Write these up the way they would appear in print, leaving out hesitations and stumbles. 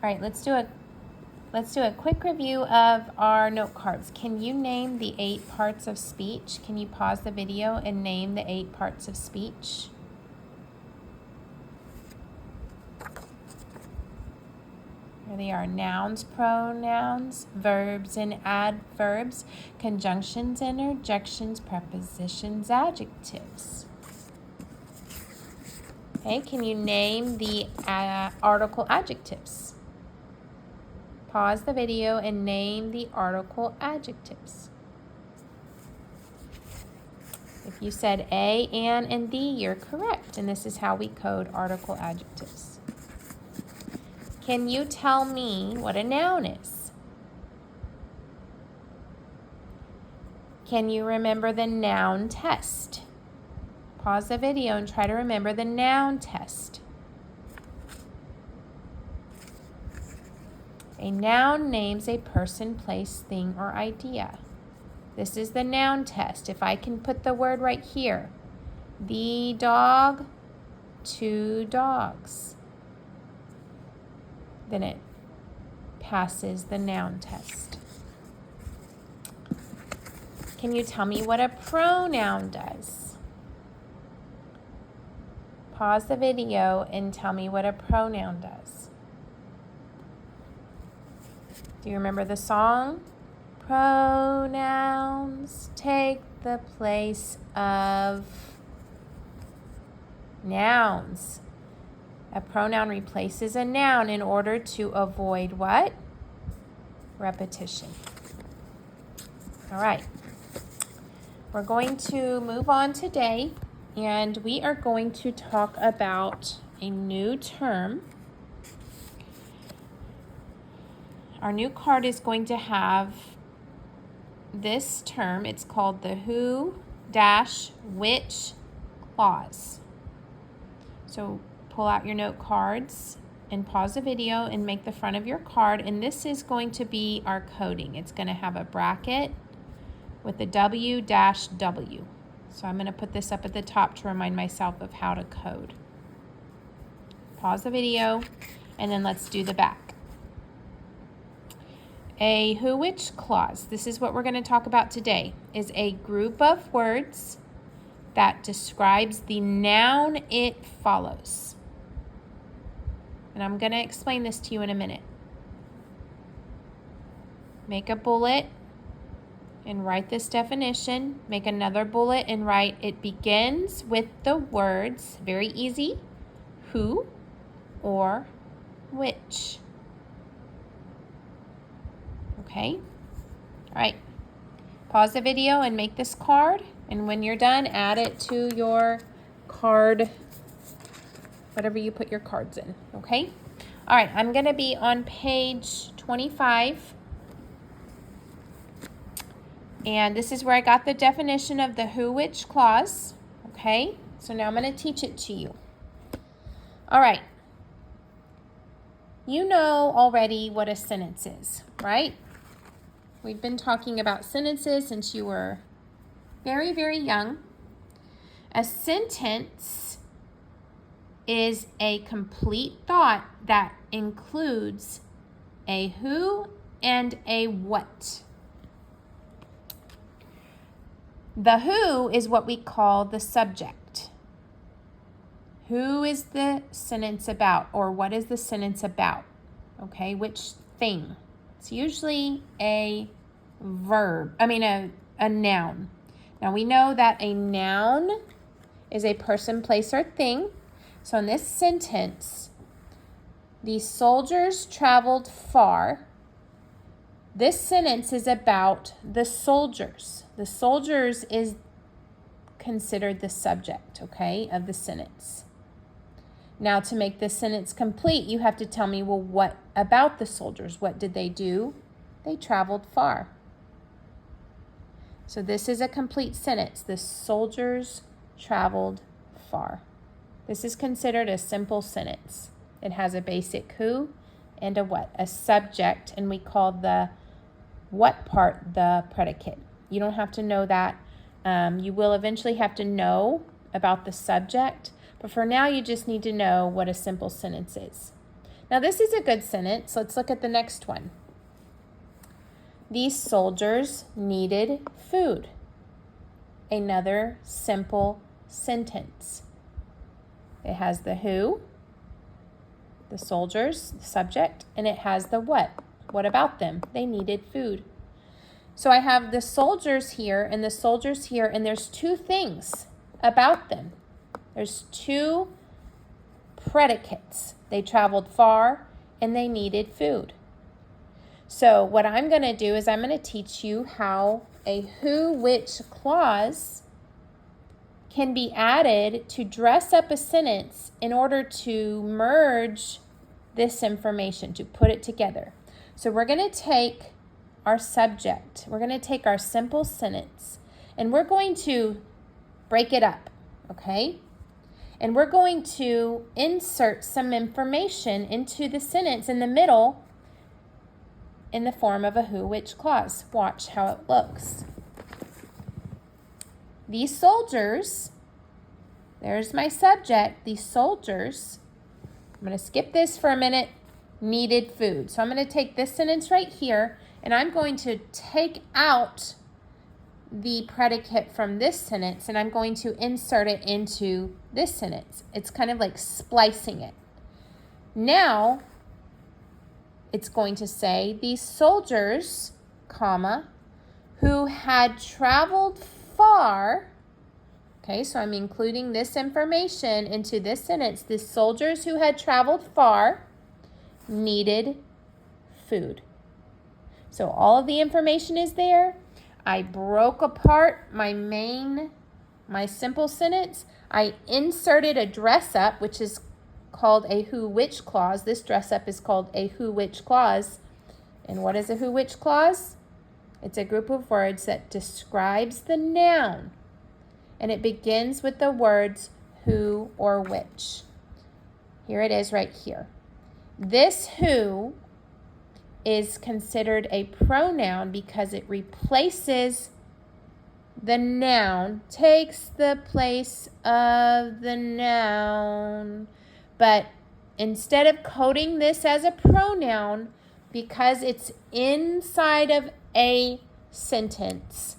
All right, let's do a quick review of our note cards. Can you name the 8 parts of speech? Can you pause the video and name the 8 parts of speech? Here they are: nouns, pronouns, verbs and adverbs, conjunctions, interjections, prepositions, adjectives. Okay, can you name the article adjectives? Pause the video and name the article adjectives. If you said A, an, and the, you're correct, and this is how we code article adjectives. Can you tell me what a noun is? Can you remember the noun test? Pause the video and try to remember the noun test. A noun names a person, place, thing, or idea. This is the noun test. If I can put the word right here, the dog, 2 dogs, then it passes the noun test. Can you tell me what a pronoun does? Pause the video and tell me what a pronoun does. Do you remember the song? Pronouns take the place of nouns. A pronoun replaces a noun in order to avoid what? Repetition. All right. We're going to move on today, and we are going to talk about a new term. Our new card is going to have this term. It's called the who-which clause. So pull out your note cards and pause the video and make the front of your card, and this is going to be our coding. It's going to have a bracket with a W-W. So I'm going to put this up at the top to remind myself of how to code. Pause the video, and then let's do the back. A who-which clause, this is what we're going to talk about today, is a group of words that describes the noun it follows. And I'm going to explain this to you in a minute. Make a bullet and write this definition. Make another bullet and write it begins with the words, very easy, who or which. Okay? All right. Pause the video and make this card. And when you're done, add it to your card, whatever you put your cards in. Okay? All right. I'm going to be on page 25. And this is where I got the definition of the who-which clause. Okay? So now I'm going to teach it to you. All right. You know already what a sentence is, right? We've been talking about sentences since you were very, very young. A sentence is a complete thought that includes a who and a what. The who is what we call the subject. Who is the sentence about, or what is the sentence about? Okay, which thing? It's usually a verb, a noun. Now we know that a noun is a person, place, or thing. So in this sentence, the soldiers traveled far. This sentence is about the soldiers. The soldiers is considered the subject, okay, of the sentence. Now, to make this sentence complete, you have to tell me, well, what about the soldiers? What did they do? They traveled far. So this is a complete sentence. The soldiers traveled far. This is considered a simple sentence. It has a basic who and a what, a subject, and we call the what part the predicate. You don't have to know that. You will eventually have to know about the subject, but for now you just need to know what a simple sentence is. Now this is a good sentence. Let's look at the next one. These soldiers needed food. Another simple sentence. It has the who, the soldiers, the subject, and it has the what. What about them? They needed food. So I have the soldiers here and the soldiers here, and there's two things about them. There's two predicates. They traveled far and they needed food. So what I'm going to do is I'm going to teach you how a who, which clause can be added to dress up a sentence in order to merge this information, to put it together. So we're going to take our subject, we're going to take our simple sentence, and we're going to break it up, okay? And we're going to insert some information into the sentence in the middle in the form of a who, which clause. Watch how it looks. These soldiers, there's my subject, these soldiers, I'm going to skip this for a minute, needed food. So I'm going to take this sentence right here, and I'm going to take out the predicate from this sentence, and I'm going to insert it into this sentence. It's kind of like splicing it. Now, it's going to say, these soldiers, comma, who had traveled far, okay, so I'm including this information into this sentence. The soldiers who had traveled far needed food. So all of the information is there. I broke apart my simple sentence. I inserted a dress up, which is called a who, which clause. This dress up is called a who, which clause. And what is a who, which clause? It's a group of words that describes the noun, and it begins with the words who or which. Here it is right here. This who is considered a pronoun because it replaces the noun, takes the place of the noun. But instead of coding this as a pronoun, because it's inside of a sentence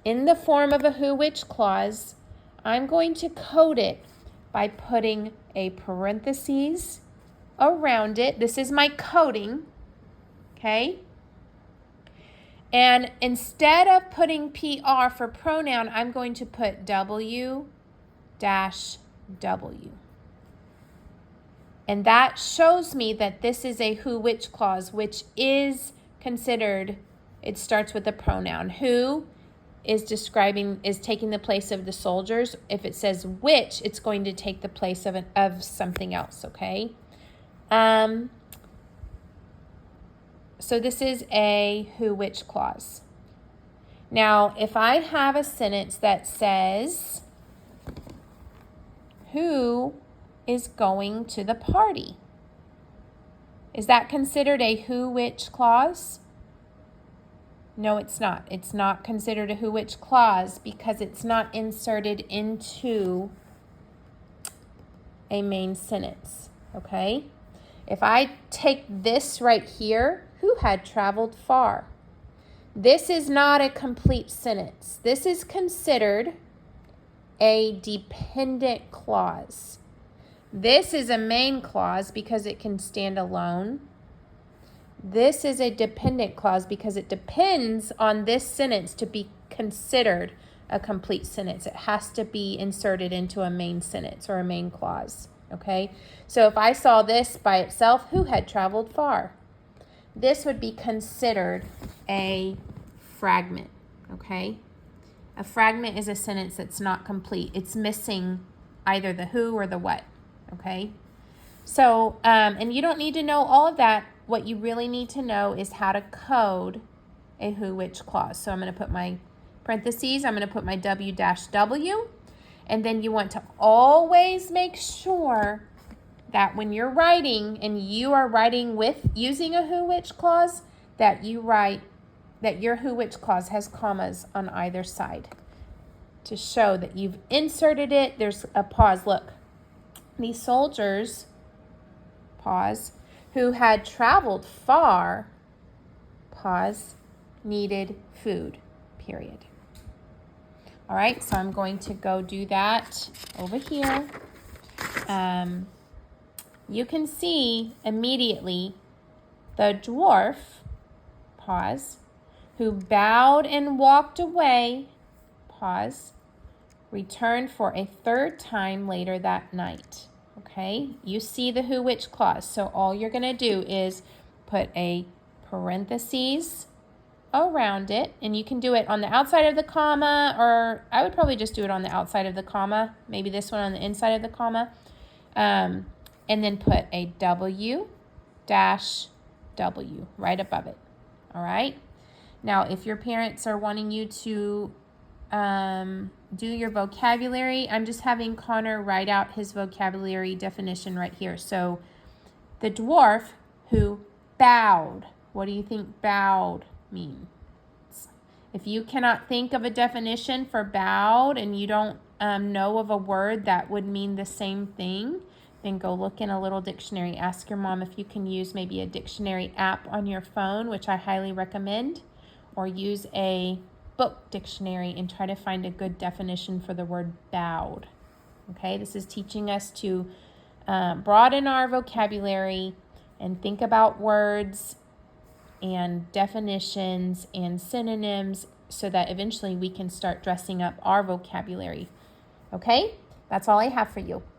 in the form of a who, which clause, I'm going to code it by putting a parentheses around it. This is my coding, okay? And instead of putting PR for pronoun, I'm going to put W-W. And that shows me that this is a who, which clause, which is considered, it starts with a pronoun. Who is taking the place of the soldiers. If it says which, it's going to take the place of something else, okay? So this is a who, which clause. Now, if I have a sentence that says, who is going to the party? Is that considered a who, which clause? No, it's not. It's not considered a who, which clause because it's not inserted into a main sentence, okay? If I take this right here, who had traveled far? This is not a complete sentence. This is considered a dependent clause. This is a main clause because it can stand alone. This is a dependent clause because it depends on this sentence to be considered a complete sentence. It has to be inserted into a main sentence or a main clause, okay? So if I saw this by itself, who had traveled far? This would be considered a fragment, okay? A fragment is a sentence that's not complete. It's missing either the who or the what, okay? So, and you don't need to know all of that. What you really need to know is how to code a who, which clause. So I'm going to put my parentheses, I'm going to put my W-W, and then you want to always make sure that when you're writing and you are writing with using a who, which clause, that you write that your who, which clause has commas on either side to show that you've inserted it. There's a pause. Look, these soldiers pause, who had traveled far, pause, needed food, period. All right, so I'm going to go do that over here. You can see immediately the dwarf, pause, who bowed and walked away, pause, returned for a third time later that night. Okay, you see the who, which clause. So all you're going to do is put a parentheses around it, and you can do it on the outside of the comma, or I would probably just do it on the outside of the comma, maybe this one on the inside of the comma, and then put a W dash W right above it. All right. Now, if your parents are wanting you to do your vocabulary, I'm just having Connor write out his vocabulary definition right here. So the dwarf who bowed. What do you think bowed means? If you cannot think of a definition for bowed and you don't know of a word that would mean the same thing, then go look in a little dictionary. Ask your mom if you can use maybe a dictionary app on your phone, which I highly recommend, or use a book dictionary and try to find a good definition for the word bowed. Okay, this is teaching us to broaden our vocabulary and think about words and definitions and synonyms so that eventually we can start dressing up our vocabulary. Okay, that's all I have for you.